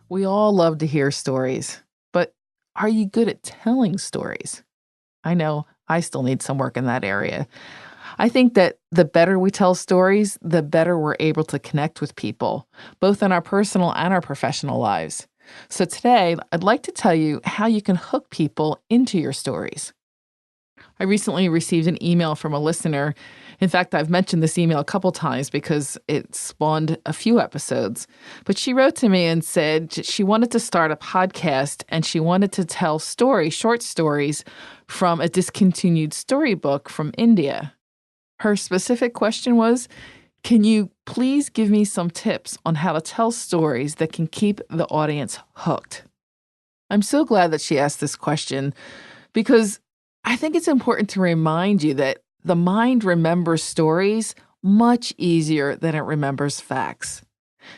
We all love to hear stories, but are you good at telling stories? I know I still need some work in that area. I think that the better we tell stories, the better we're able to connect with people, both in our personal and our professional lives. So today, I'd like to tell you how you can hook people into your stories. I recently received an email from a listener. In fact, I've mentioned this email a couple times because it spawned a few episodes. But she wrote to me and said she wanted to start a podcast and she wanted to tell short stories from a discontinued storybook from India. Her specific question was, can you please give me some tips on how to tell stories that can keep the audience hooked? I'm so glad that she asked this question because I think it's important to remind you that the mind remembers stories much easier than it remembers facts.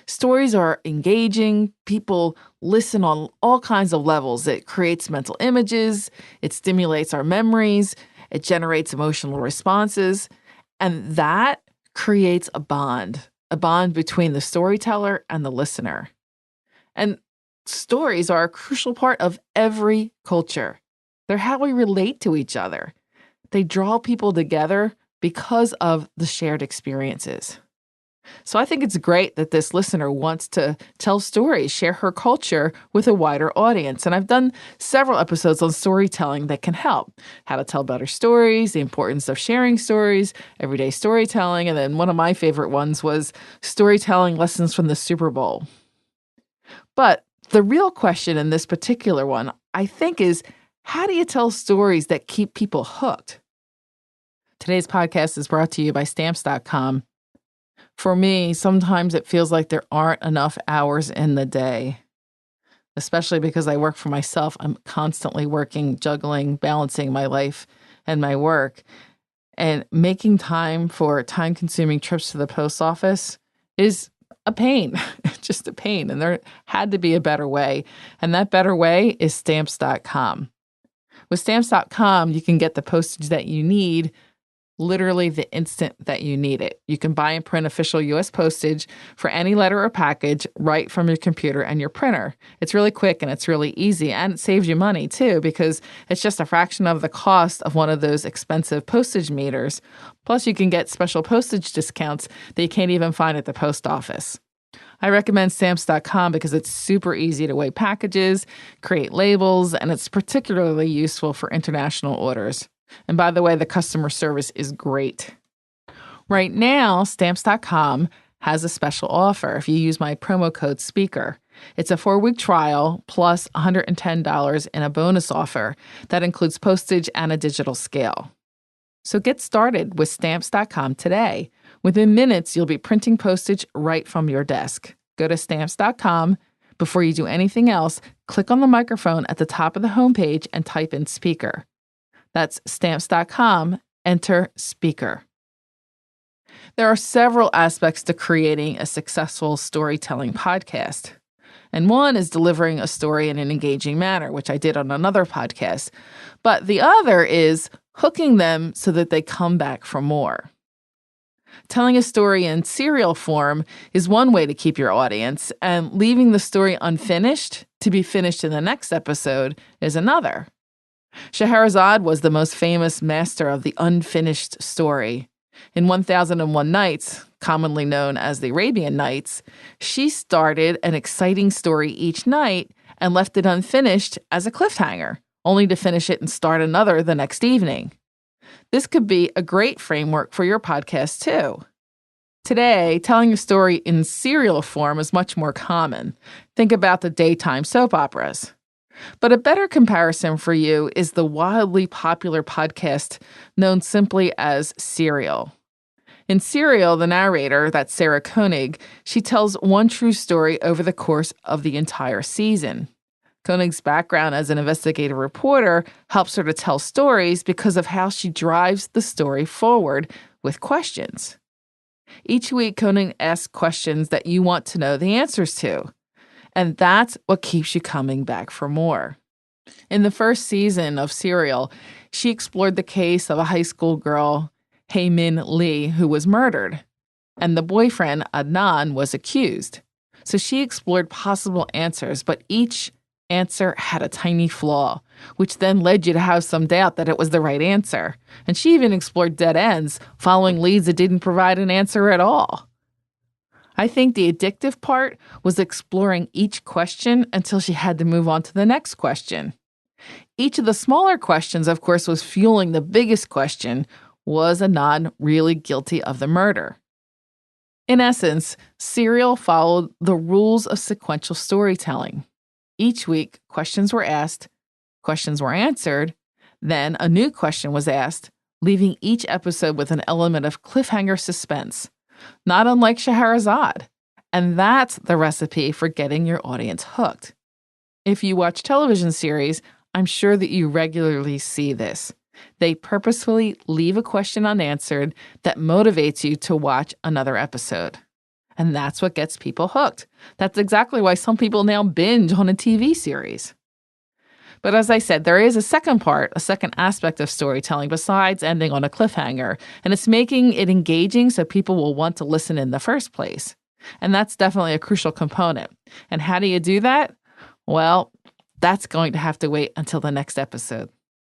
Stories are engaging. People listen on all kinds of levels. It creates mental images. It stimulates our memories. It generates emotional responses. And that creates a bond between the storyteller and the listener. And stories are a crucial part of every culture. They're how we relate to each other. They draw people together because of the shared experiences. So I think it's great that this listener wants to tell stories, share her culture with a wider audience. And I've done several episodes on storytelling that can help. How to tell better stories, the importance of sharing stories, everyday storytelling. And then one of my favorite ones was storytelling lessons from the Super Bowl. But the real question in this particular one, I think, is how do you tell stories that keep people hooked? Today's podcast is brought to you by Stamps.com. For me, sometimes it feels like there aren't enough hours in the day, especially because I work for myself. I'm constantly working, juggling, balancing my life and my work. And making time for time-consuming trips to the post office is a pain, just a pain. And there had to be a better way. And that better way is Stamps.com. With Stamps.com, you can get the postage that you need literally the instant that you need it. You can buy and print official U.S. postage for any letter or package right from your computer and your printer. It's really quick and it's really easy, and it saves you money too because it's just a fraction of the cost of one of those expensive postage meters. Plus, you can get special postage discounts that you can't even find at the post office. I recommend Stamps.com because it's super easy to weigh packages, create labels, and it's particularly useful for international orders. And by the way, the customer service is great. Right now, Stamps.com has a special offer if you use my promo code SPEAKER. It's a 4-week trial plus $110 in a bonus offer that includes postage and a digital scale. So get started with Stamps.com today. Within minutes, you'll be printing postage right from your desk. Go to Stamps.com. Before you do anything else, click on the microphone at the top of the homepage and type in speaker. That's Stamps.com. Enter speaker. There are several aspects to creating a successful storytelling podcast. And one is delivering a story in an engaging manner, which I did on another podcast. But the other is hooking them so that they come back for more. Telling a story in serial form is one way to keep your audience, and leaving the story unfinished to be finished in the next episode is another. Scheherazade was the most famous master of the unfinished story. In 1001 Nights, commonly known as the Arabian Nights, she started an exciting story each night and left it unfinished as a cliffhanger, only to finish it and start another the next evening. This could be a great framework for your podcast, too. Today, telling a story in serial form is much more common. Think about the daytime soap operas. But a better comparison for you is the wildly popular podcast known simply as Serial. In Serial, the narrator, that's Sarah Koenig, she tells one true story over the course of the entire season. Koenig's background as an investigative reporter helps her to tell stories because of how she drives the story forward with questions. Each week, Koenig asks questions that you want to know the answers to. And that's what keeps you coming back for more. In the first season of Serial, she explored the case of a high school girl, Hae-min Lee, who was murdered. And the boyfriend, Adnan, was accused. So she explored possible answers, but each answer had a tiny flaw, which then led you to have some doubt that it was the right answer. And she even explored dead ends, following leads that didn't provide an answer at all. I think the addictive part was exploring each question until she had to move on to the next question. Each of the smaller questions, of course, was fueling the biggest question: was Anand really guilty of the murder? In essence, Serial followed the rules of sequential storytelling. Each week, questions were asked, questions were answered, then a new question was asked, leaving each episode with an element of cliffhanger suspense, not unlike Scheherazade. And that's the recipe for getting your audience hooked. If you watch television series, I'm sure that you regularly see this. They purposefully leave a question unanswered that motivates you to watch another episode. And that's what gets people hooked. That's exactly why some people now binge on a TV series. But as I said, there is a second part, a second aspect of storytelling besides ending on a cliffhanger, and it's making it engaging so people will want to listen in the first place. And that's definitely a crucial component. And how do you do that? Well, that's going to have to wait until the next episode.